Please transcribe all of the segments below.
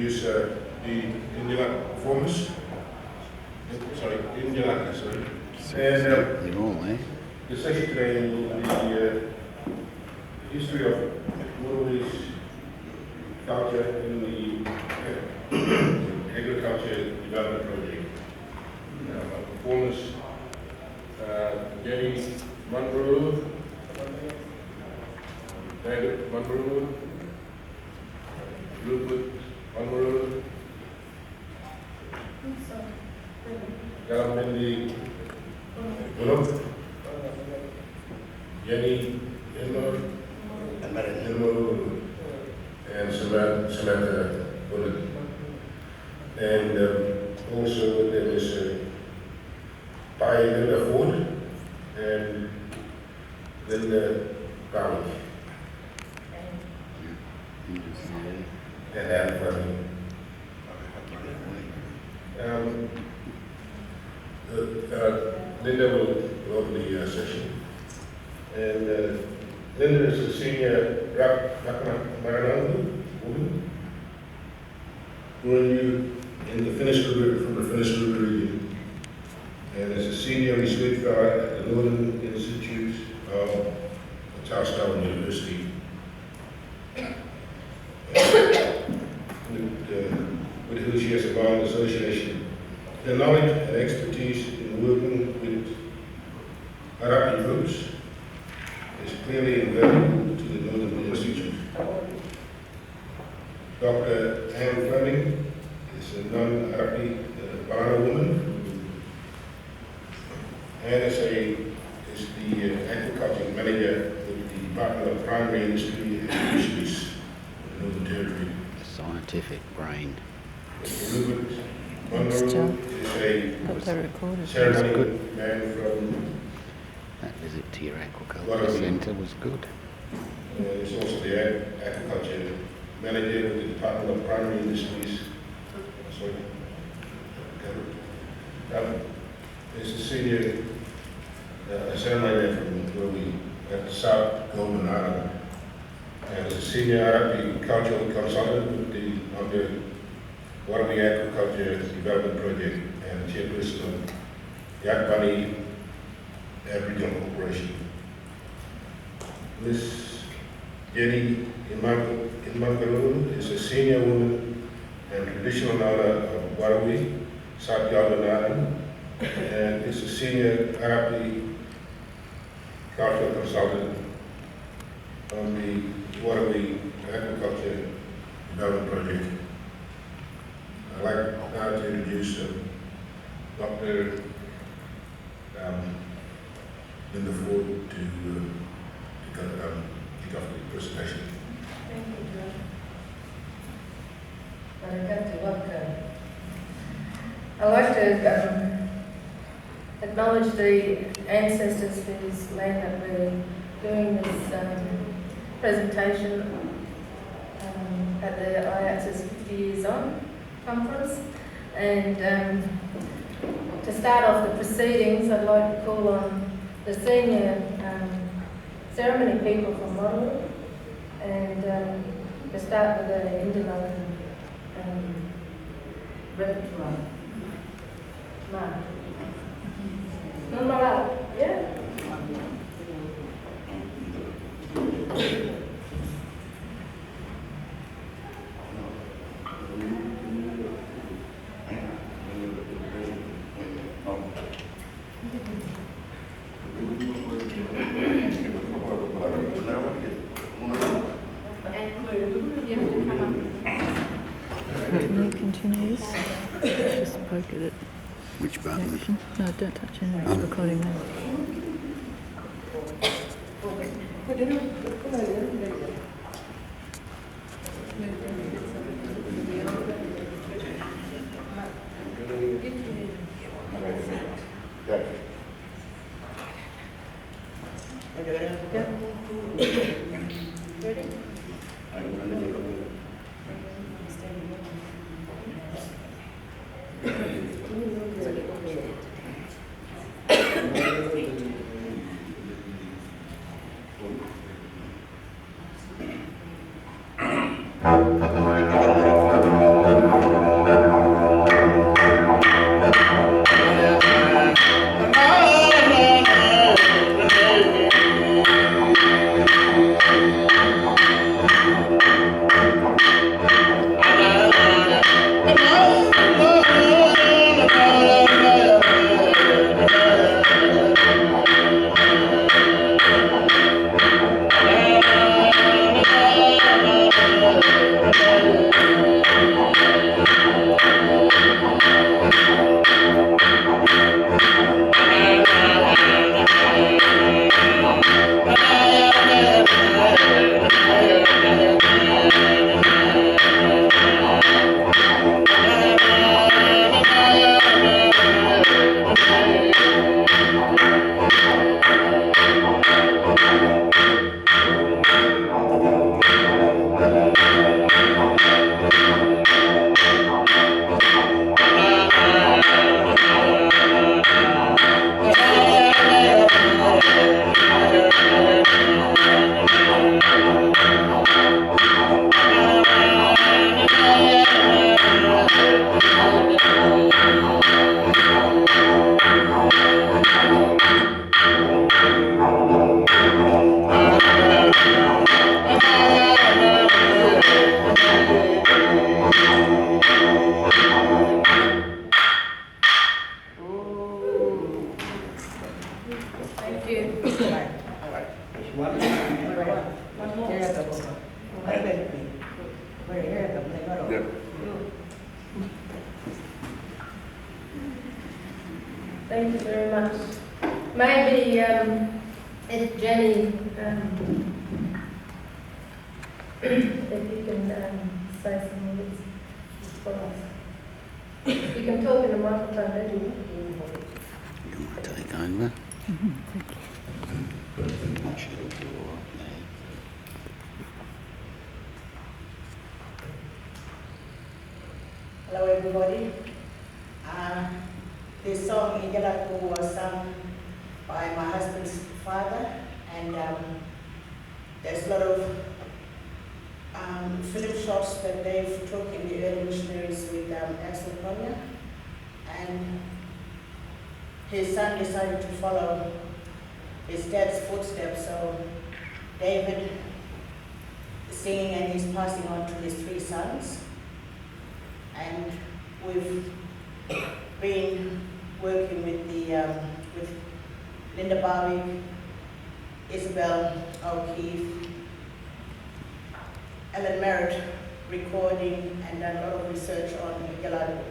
introduce the Indian performance. Sorry, Indian, sorry. And You're all there. the session today will be the history of Murali's culture in the agriculture development project. Our performance, Jenny Munro, David Munro, Rupert Munro, Galamendi Bullock, Jenny Elmore, and Samantha Bullock. And also there was Linda Ford and Linda Brown and Anne Fleming. Linda will open the session. And Linda is a senior Maranello woman who are new in the Finnish River, from the Finnish River region, and is a senior research fellow at the Northern Institute of Charlestown University. With who she has a bond association. Her knowledge and expertise in working with Arabic groups is clearly invaluable to the Northern Institute. Dr. Anne Fleming is a non-Arabic Bana woman and is the agriculture manager with the Department of Primary Industry and Fisheries in the Northern Territory. The scientific brain. Rupert Munro is a ceremony man from That visit to your aquaculture centre was good. He's also the agriculture manager with the Department of Primary Industries. Sorry. He's a senior ceremony man from where we at South Goldman Island. And is a senior agricultural consultant with the under Waterway Agriculture Development Project and chairperson of Yak Bunny Aboriginal Corporation. Ms. Jenny Imangalu is a senior woman and traditional owner of Waterway, South Goldman Island, and is a senior Arabic cultural consultant on the Waterway Agriculture Development Project. I'd like now to introduce Dr. Linda Ford to kick off the presentation. Thank you, John. I'd like to acknowledge the ancestors whose land that we're doing this presentation at the AIATSIS 50 Years On conference. And to start off the proceedings, I'd like to call on the senior ceremony people from Waterloo and to start with the Indian repertoire. Mark. Yeah. Can you continue this? Just poke at it. Which button? Action. No, don't touch it. It's recording now. Ready? Thank you very much. Maybe if Jenny, if you can say some words for us. You can talk in the microphone, don't you? You want to take over? Not sure if you're all right. Hello everybody. This song Igalaku was sung by my husband's father, and there's a lot of film shots that they've took in the early missionaries with Axel Konya, and his son decided to follow his dad's footsteps, so David singing and he's passing on to his 3 sons. And we've been working with with Linda Barwick, Isabel O'Keefe, Ellen Merritt recording and done a lot of research on Igalaku.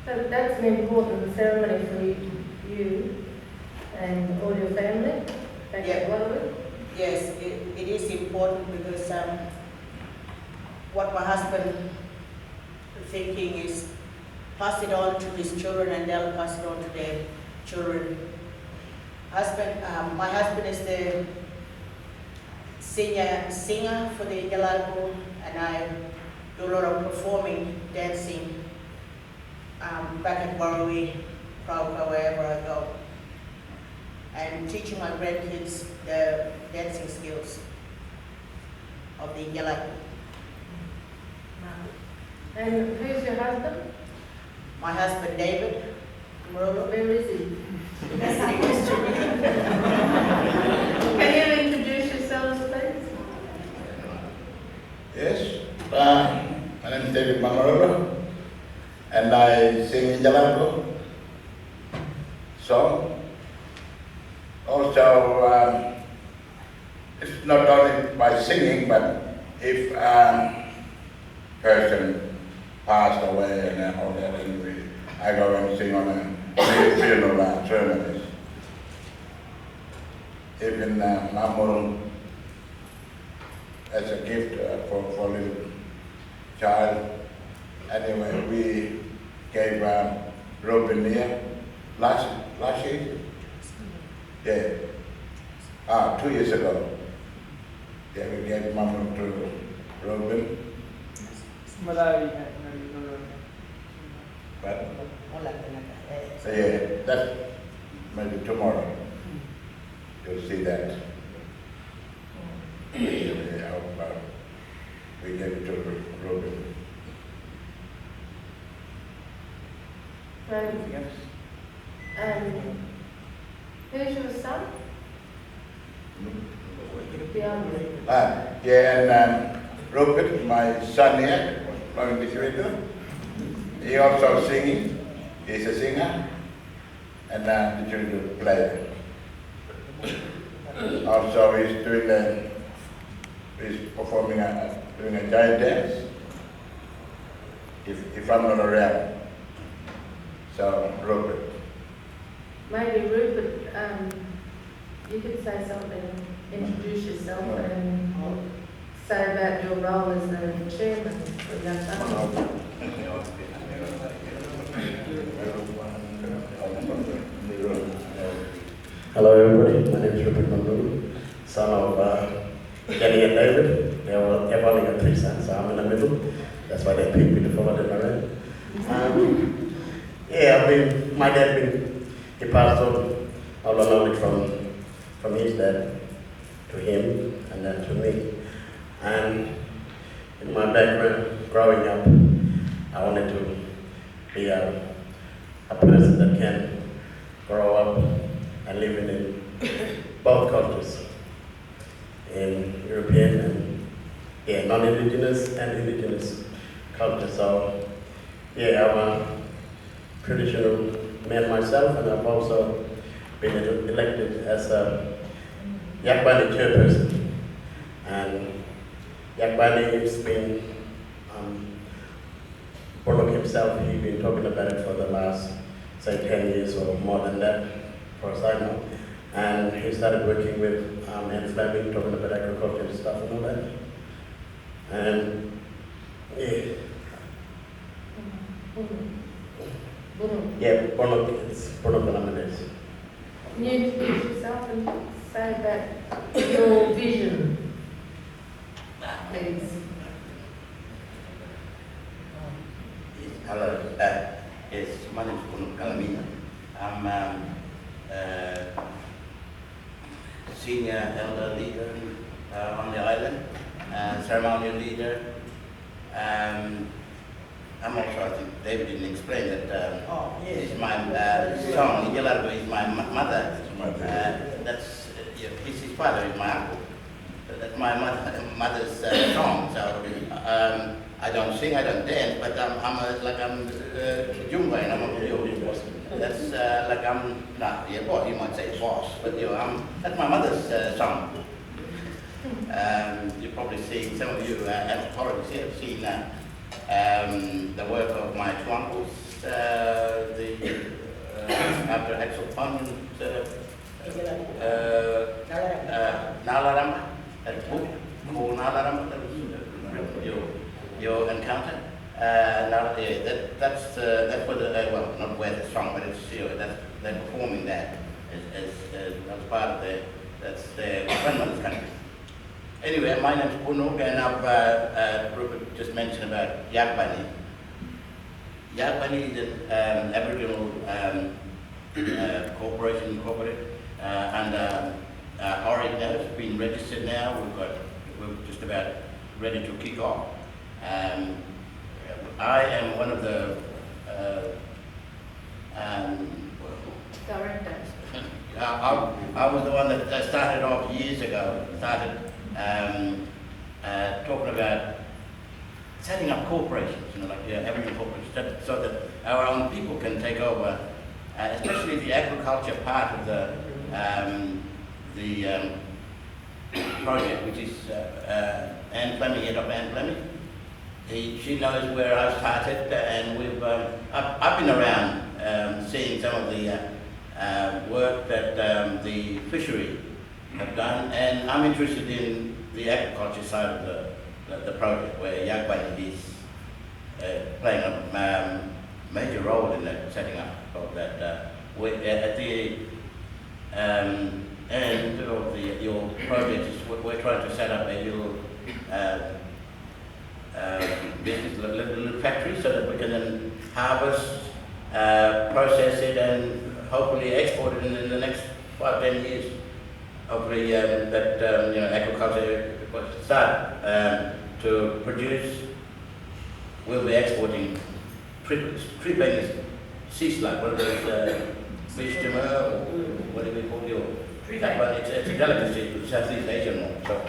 So that's an important ceremony for you and all your family back at Waterloo? Yes, it is important because what my husband thinking is pass it on to his children and they'll pass it on to their children. My husband is the senior singer for the Igalaku, and I do a lot of performing, dancing back at Warrawee, Prauka, wherever I go, and teaching my grandkids the dancing skills of the Igalaku. And who's your husband? My husband David Murolo. Where is he? That's the question. Can you introduce yourselves, please? Yes, my name is David Mamarolo, and I sing Igalaku song. Also, it's not only by singing, but if person passed away and all that, and I go and sing on a funeral ceremonies. Even Mamuru, as a gift for a little child. Anyway, we gave Robin here last year. Yeah. 2 years ago. Yeah, we gave Mamuru to Robin. But so yeah, that's maybe tomorrow. You'll see that. I hope we gave it to Robin. Who's your son? The youngest. Yeah, and Robert, my son here, playing the theatre. He also singing. He's a singer, and the children play. Also, he's doing he's performing doing a giant dance. If I'm not around, so Robert. Maybe Rupert, you could say something, introduce yourself and say about your role as the chairman of Young Family. Hello everybody, my name is Rupert Mamuru, son of Jenny and David. They've only got 3 sons, so I'm in the middle. That's why they picked me to follow them around. My dad, he passed on all the knowledge from his dad to him and then to me. And in my background, growing up, I wanted to be a person that can grow up and live in both cultures, in European and non-Indigenous and Indigenous culture. So I'm a traditional man myself, and I've also been elected as a Yakbani chairperson. And Yakbani has been Pollock himself, he's been talking about it for the last, say, 10 years or more than that, for as I know. And he started working with Anne Fleming, talking about agriculture and stuff and all that. And yeah, yeah, Pollock, it's Pollock Laminates. Can you introduce yourself and say about your vision, please? Hello, yes, my name is Kuno Kalamina. I'm senior elder leader on the island, ceremonial leader. I'm also, I think David didn't explain that it's my song, Ijalargo is my mother. That's, his father is my uncle. That's my mother's song. So I don't sing, I don't dance, but I'm Jumba and I'm a that's like I'm not, yeah, well, you might say boss, but that's my mother's song. You probably see, some of you anthropologists here have seen the work of my two uncles, after Axel Pond, Nalarama, that book called Nalarama, that was your encounter. That's where the, well, not where the song, but it's, they're performing that as part of that's their grandmother's country. Anyway, my name is Puno, and I've Rupert just mentioned about Yagbani. Yagbani is an Aboriginal corporation incorporated, and Ori now has been registered now. We're just about ready to kick off. I am one of the Directors. I was the one that started off years ago. Talking about setting up corporations, like Aboriginal corporations, so that our own people can take over, especially the agriculture part of the project, which is Anne Fleming, head of Anne Fleming. She knows where I started, and I've been around seeing some of the work that the fishery have done, and I'm interested in the agriculture side of the project, where Yagbani is playing a major role in the setting up of that. At the end of your project, we're trying to set up a little business, little factory, so that we can then harvest, process it, and hopefully export it in the next 5-10 years. Hopefully agriculture will start to produce. We'll be exporting tripping sea slug, what are those fish timber, or what do we call your? But it's a delicacy, Southeast Asian one. So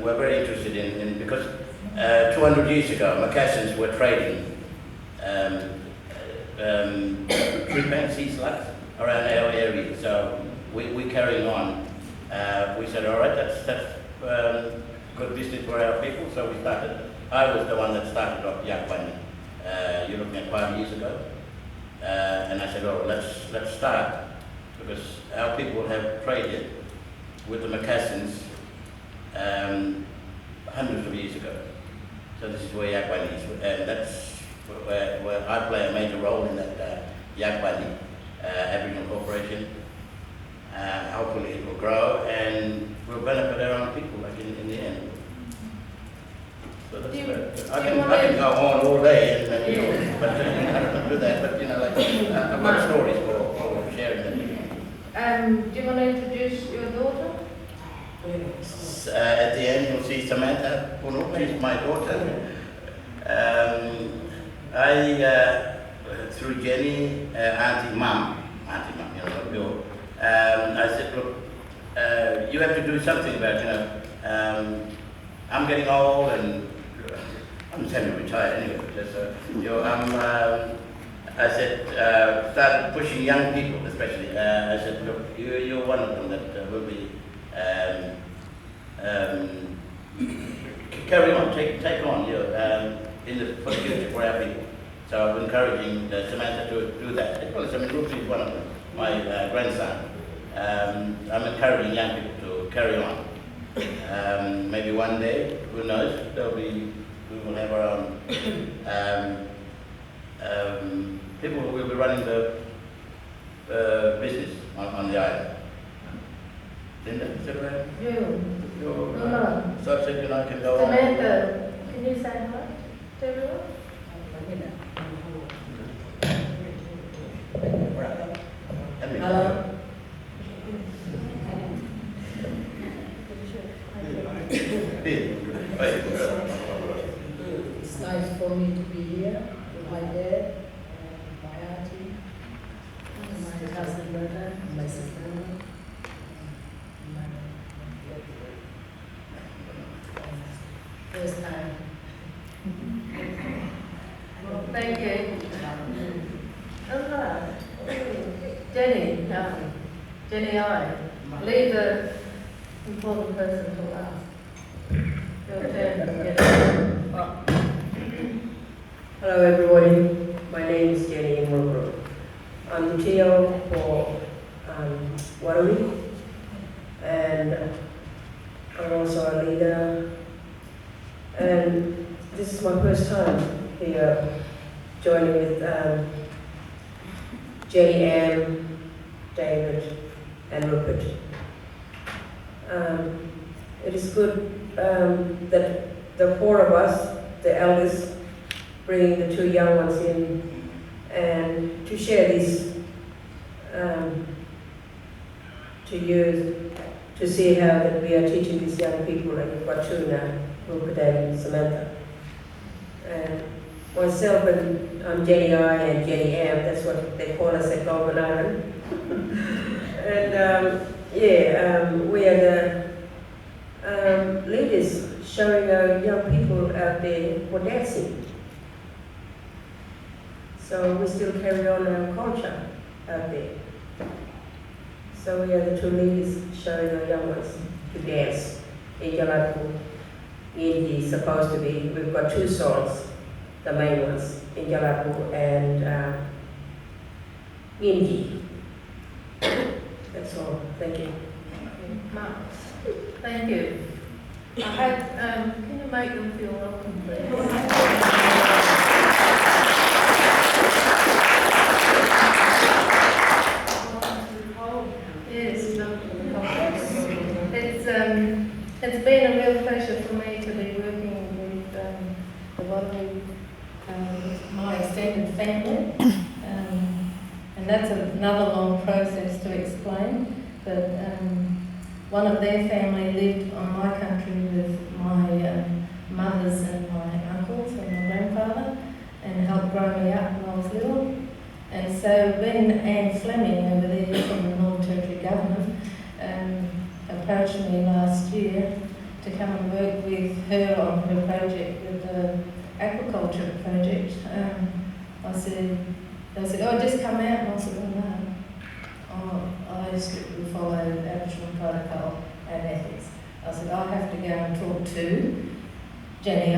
we're very interested in because 200 years ago, Macassans were trading tree sea slugs around our area. So we carrying on. We said, all right, that's good business for our people. So we started. I was the one that started off Yagbani. You're looking at 5 years ago, and I said, oh, let's start, because our people have traded with the Macassans hundreds of years ago. So this is where Yagbani is, and that's where I play a major role in that Yagbani Aboriginal Corporation. Hopefully it will grow and will benefit our own people, like in the end. So that's I can go on all day, but I don't do that. But I've got stories for sharing them. Do you want to introduce your daughter? At the end, you'll see Samantha Puno. She's my daughter. Through Jenny, Auntie Mum, I said, look, you have to do something about, I'm getting old and I'm semi-retired anyway. I said, started pushing young people, especially. I said, look, you're one of them that will be carry on, take on, for the future for our people. So I'm encouraging Samantha to do that. As well as Rupi is one of my grandson. I'm encouraging young people to carry on. Maybe one day, who knows, we will have our own people who will be running the business on the island. Linda, is that right? No. So I said, I can go on. Samantha, can you say hi to everyone? Hello. It's nice for me to be here with my dad, my auntie, my cousin brother, my sister. First time. Thank you. Jenny, Jenny I. Leave the important person to last. Your turn. Hello everybody, my name is Jenny Morgan. I'm the TO for Waterloo, and I'm also a leader. And this is my first time here joining with Jenny Ann, David, and Rupert. It is good that the four of us, the elders, bringing the two young ones in and to share this to you, to see how that we are teaching these young people, like we've got two now, Rupert and Samantha. And myself, and I'm Jenny I and Jenny M, that's what they call us at Goulburn Island. And we are the leaders showing our young people out there for dancing. So we still carry on our culture out there. So we are the two leaders showing our young ones to dance in Jalapu. Indi supposed to be, we've got two songs, the main ones, in Jalapu and Indi. That's all. Thank you. Mark, thank you. I hope, can you make them feel welcome, please? Yes, it's been a real pleasure for me to be working with my extended family, and that's another long process to explain. But one of their family lived on my country with my mothers and my uncles and my grandfather, and helped grow me up when I was little. And so when Anne Fleming over there from the Northern Territory Government approached me last year to come and work with her on her project, with the aquaculture project, they said, oh, just come out. And I said, oh, no. I strictly follow Aboriginal protocol and ethics. I said, I have to go and talk to Jenny I.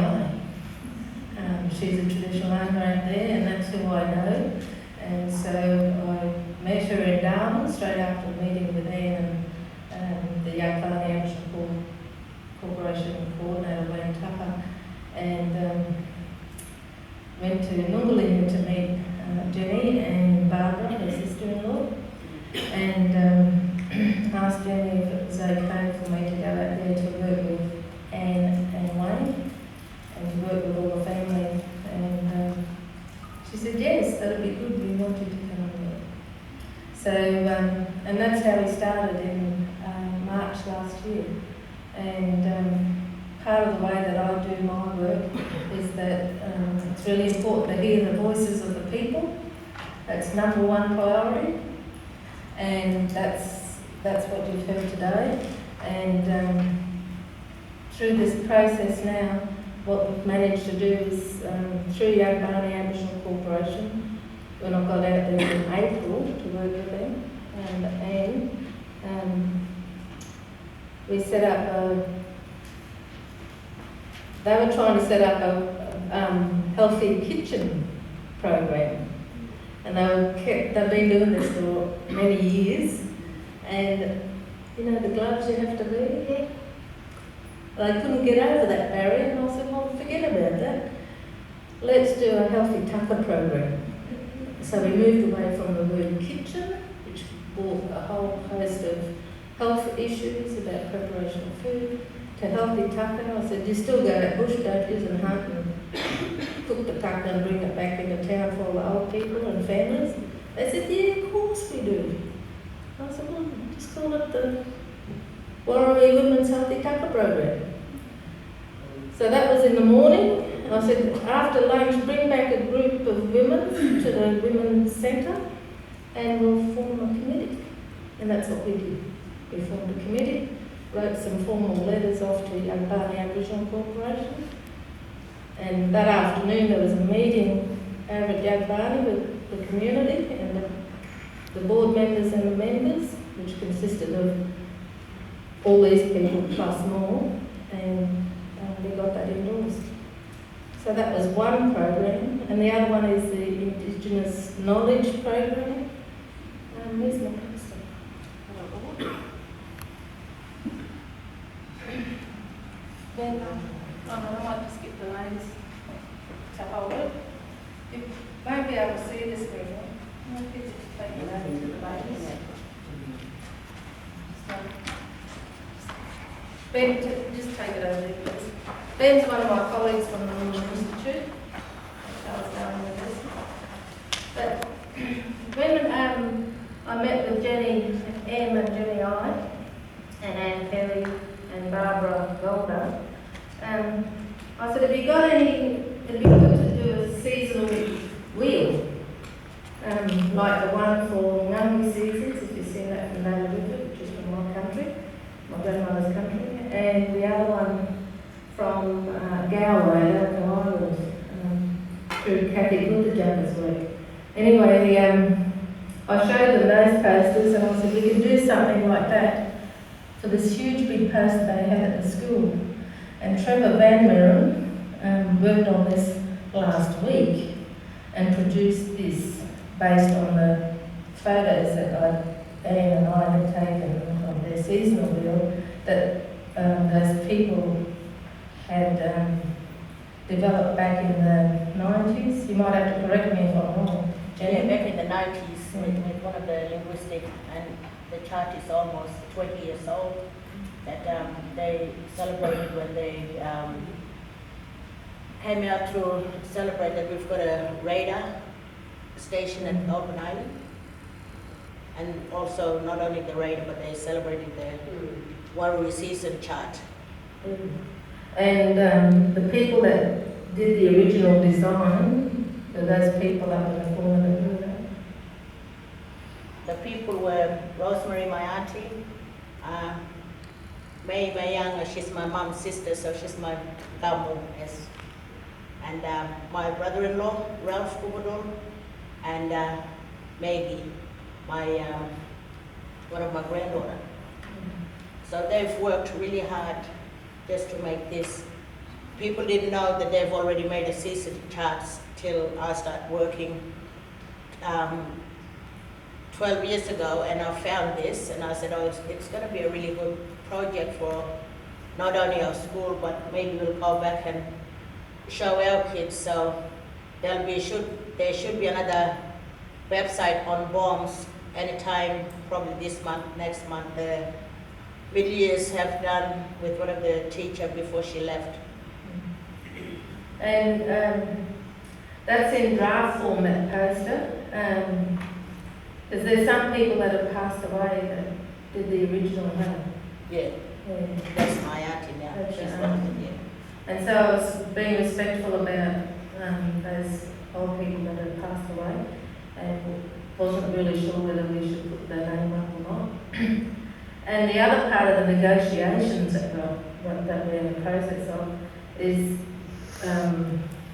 She's a traditional owner out there, and that's who I know. And so I met her in Darwin straight after the meeting with Anne and the Yakalani Aboriginal Corporation coordinator, Wayne Tupper, and went to Nungalinga to meet Jenny and Barbara, her sister-in-law, and asked Jenny if it was okay for me to go out there to work with Anne and Wayne and to work with all the family. And she said, yes, that'd be good, we want you to come and work. So, and that's how we started in March last year. And part of the way that I do my work is that it's really important to hear the voices of the people. That's number one priority. And that's what you've heard today. And through this process now, what we've managed to do is, through Yakalani Aboriginal Corporation, when I got out there in April to work with them, and we set up they were trying to set up a healthy kitchen program. And they've been doing this for many years. And you know the gloves you have to wear? They couldn't get over that barrier, and I said, well, forget about that. Let's do a healthy tucker program. So we moved away from the word kitchen, which brought a whole host of health issues about preparation of food, to healthy tucker. I said, you still go to bush, don't you, and hunt and cook the tucker and bring it back into town for all the old people and families? They said, yeah, of course we do. I said, well, just call it the Warrawee Women's Healthy Tucker Program. So that was in the morning. I said, after lunch, bring back a group of women to the Women's Centre and we'll form a committee. And that's what we did. We formed a committee, wrote some formal letters off to Young Barney Aboriginal Corporation. And that afternoon there was a meeting over at Young Barney with the community and the board members and the members, which consisted of all these people plus more, and we got that endorsed. So that was one program, and the other one is the Indigenous Knowledge Program. Where's my poster? Then, I might just get the ladies to hold it. You won't be able to see this very well. I might get you to take it over to the ladies. So, Ben, just take it over there, please. Ben's one of my colleagues from the Women's Institute. I was going with this. But when I met with Jenny M and Jenny I, and Anne Kelly and Barbara Golder, I said, have you got any, it'd be good to do a seasonal wheel, like the one for Ngami seasons, if you've seen that from Native River, which is from my country, my grandmother's country, and the other one from Galway, Elko Island, through Kathy Buttigieg's work. Anyway, I showed them those posters and I said, we can do something like that for this huge big poster they had at the school. And Trevor Van Meren worked on this last week and produced this based on the photos that Anne and I had taken of their seasonal wheel that those people had developed back in the 90s. You might have to correct me if I'm wrong. Yeah, back in the 90s, with one of the linguistic, and the chart is almost 20 years old, that they celebrated when they came out to celebrate that we've got a radar station at Open Island. And also, not only the radar, but they celebrated the Warrawee season chart. And the people that did the original design, were those people up in the corner that do that? The people were Rosemary, my auntie, May Mayanga, she's my mom's sister, so she's my gamu, yes. And my brother-in-law, Ralph Kubadol, and Maggie, my one of my granddaughter. So they've worked really hard just to make this. People didn't know that they've already made a season charts till I started working 12 years ago, and I found this and I said, oh, it's going to be a really good project for not only our school, but maybe we'll go back and show our kids. So there should be another website on bombs anytime, probably this month, next month. The mid-years have done with one of the teacher before she left. And that's in draft form, that poster. Is there some people that have passed away that did the original one? Yeah. Yeah. That's my auntie now. That's She's your one of auntie. them, yeah. And so I was being respectful about those old people that had passed away, and wasn't really sure whether we should put their name up or not. And the other part of the negotiations that we're in the process of is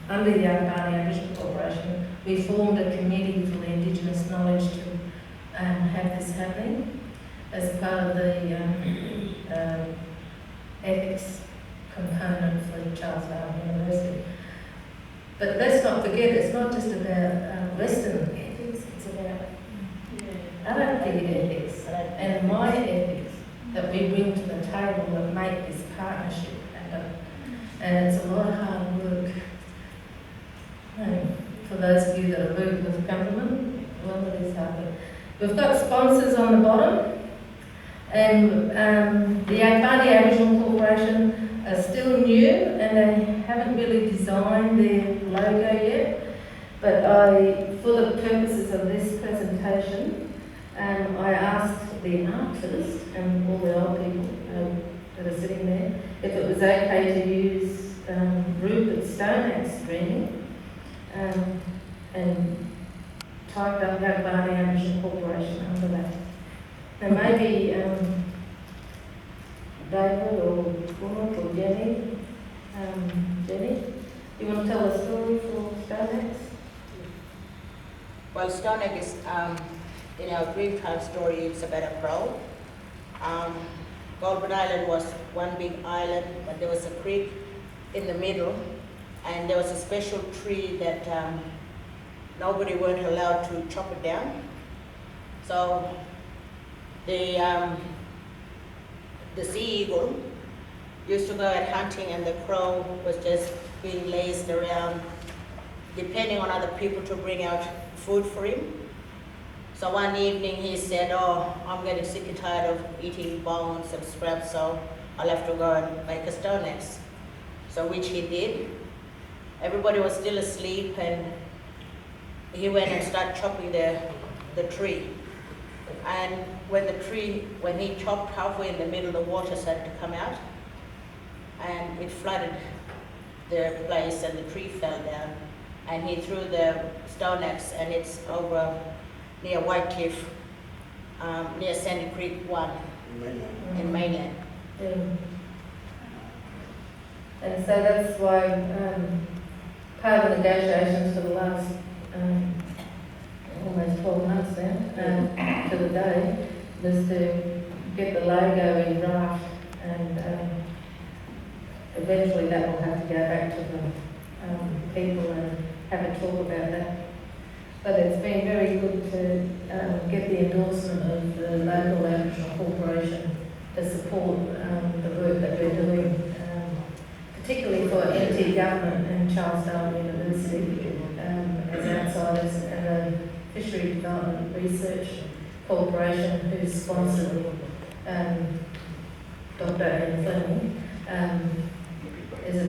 under the Young Barney Aboriginal Corporation, we formed a committee for the Indigenous knowledge to have this happening as part of the ethics component for Charles Darwin University. But let's not forget, it's not just about Western ethics, it's about Arab ethics and my ethics that we bring to the table that make this partnership happen. And it's a lot of hard work. For those of you that are working with government, well, it is hard work. We've got sponsors on the bottom, and the Akbani Aboriginal Corporation are still new and they haven't really designed their logo yet. But for the purposes of this presentation, I asked the artists and all the old people that are sitting there if it was okay to use Rupert Stoneaxe screening and typed up Akbani Aboriginal Corporation under that. Now maybe David or Cormac or Jenny, you want to tell a story for Stoneaxe? Well, Stoneaxe is, in our Dreamtime story, it's about a crow. Goulburn Island was one big island, but there was a creek in the middle, and there was a special tree that nobody weren't allowed to chop it down. So the sea eagle used to go out hunting, and the crow was just being lazed around, depending on other people to bring out food for him. So one evening he said, "Oh, I'm getting sick and tired of eating bones and scraps, so I'll have to go and make a Stoneaxe." So which he did. Everybody was still asleep, and he went and started chopping the tree. And when he chopped halfway in the middle, the water started to come out, and it flooded the place, and the tree fell down. And he threw the Stoneaxe, and it's over near White Cliff, near Sandy Creek 1 in mainland. Yeah. And so that's why part of the negotiations for the last almost 12 months now, to the day, was to get the logo in draft, and eventually that will have to go back to the people and have a talk about that. But it's been very good to get the endorsement of the local Aboriginal Corporation to support the work that we're doing, particularly for NT Government and Charles Darwin University as outsiders, and a Fishery Development Research Corporation who's sponsored Dr. Ian Fleming.